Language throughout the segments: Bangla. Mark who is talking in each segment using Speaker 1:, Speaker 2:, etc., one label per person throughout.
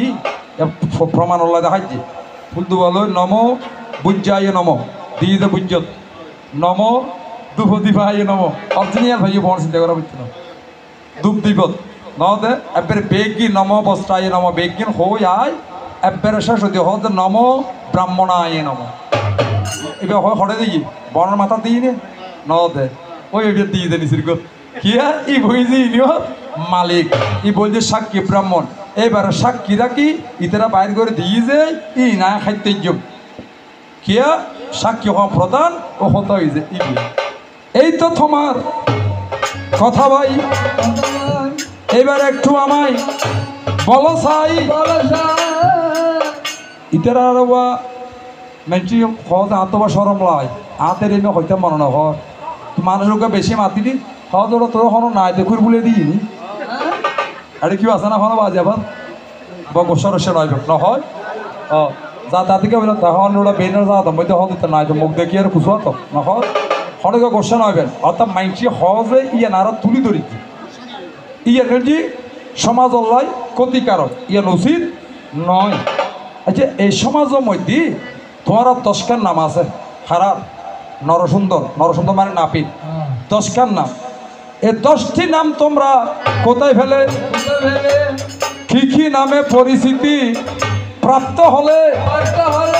Speaker 1: ই প্রমাণ উল্লাহ দেখাই যে ফুলদু বলো নম বুজ্জায় নম দিয়ে বুজ্জত নম দুপদীপায় নম অরিজিনাল ভাই বর্ণ চিন্তা করা বুঝছে না দুপ দিবত নদে এবার বেগি নম বস্ত্রায় নম বেগিন হই আয় এবার শেষ হতে হতে নম ব্রাহ্মণায় নম এবার হয় হরে দিই বর্ণের মাথা দিই নে নদে ওই এবার দিয়ে দেনি সিরগত কিয়া ই বইজি মালিক ই বলছে সাক্ষী ব্রাহ্মণ এবার সাক্ষীরা কি ইতারা বাইর করে দিয়ে যে ই না খাইতেয কিয়া সাক্ষী হওয়া প্রধান ও হতে হয়েছে ই এই তো তোমার কথা ভাই এবার একটু আমায় বলো চাই ইতারা আরো বা মেনচি হজ হাত বা সরম লাই হাতের এমনি হইতে মনে না হর মানুষকে বেশি মাতি দি হজ ওরা তোর হনো নাই দেখুর বলে দিইনি আরে কি আছে না হনো বাজে আবার বা গোসর সে নয় না হয় ও যা তাদেরকে বলে তখন ওরা বেনের যা দাম বলতে হতে নাই তো মুখ দেখি আর খুশু হতো না হয় হনকে গোসা নয়বেন অর্থাৎ মাইনসি হজে ইয়ে নারা তুলি ধরিছি ইয়ে কি সমাজ অল্লাই ক্ষতিকারক ইয়ে উচিত নয় আচ্ছা এই সমাজের মধ্যে তোমার 10খান নাম আছে হারার নরসুন্দর নরসুন্দর মানে নাপিত 10খান নাম এই 10টি নাম তোমরা কোথায় ফেলে কি নামে পরিচিতি প্রাপ্ত হলে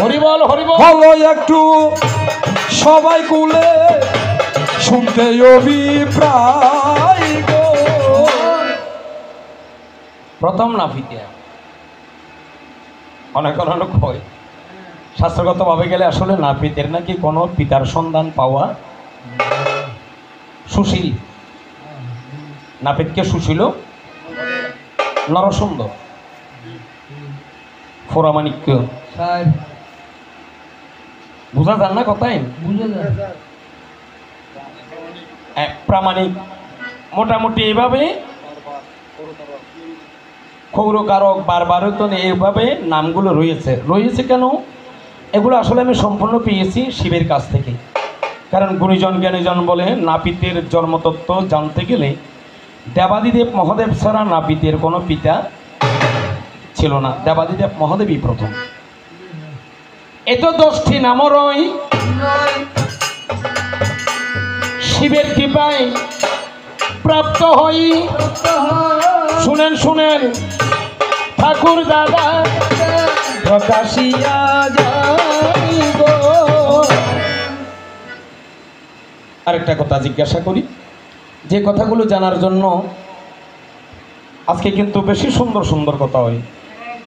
Speaker 1: হরিবল হরিবল হলো একটু সবাই কুলে শুনতে অভিপ্রায় গো
Speaker 2: প্রথম নাপিতিয়া অনেক অনেক হয় শাস্ত্রগতভাবে গেলে আসলে নাপিতের নাকি কোনো পিতার সন্ধান পাওয়া সুশীল নাপিতকে সুশীল নরসুন্দর ফোরামানিক্য বুঝা যান না কথাই প্রামাণিক মোটামুটি এইভাবে ক্ষৌরকারক বারবার তো এইভাবে নামগুলো রয়েছে কেন এগুলো আসলে আমি সম্পূর্ণ পেয়েছি শিবের কাছ থেকে কারণ গুণীজন জ্ঞানীজন বলে নাপিতের জন্মতত্ত্ব জানতে গেলে দেবাদিদেব মহাদেব ছাড়া নাপিতের কোনো পিতা ছিল না দেবাদিদেব মহাদেবই প্রথম এত 10টি নামও রয় শিবের কৃপায় প্রাপ্ত হই শুনেন ঠাকুর দাদা প্রকাশিয়া যাইব আরেকটা কথা জিজ্ঞাসা করি যে কথাগুলো জানার জন্য আজকে কিন্তু বেশি সুন্দর সুন্দর কথা হয়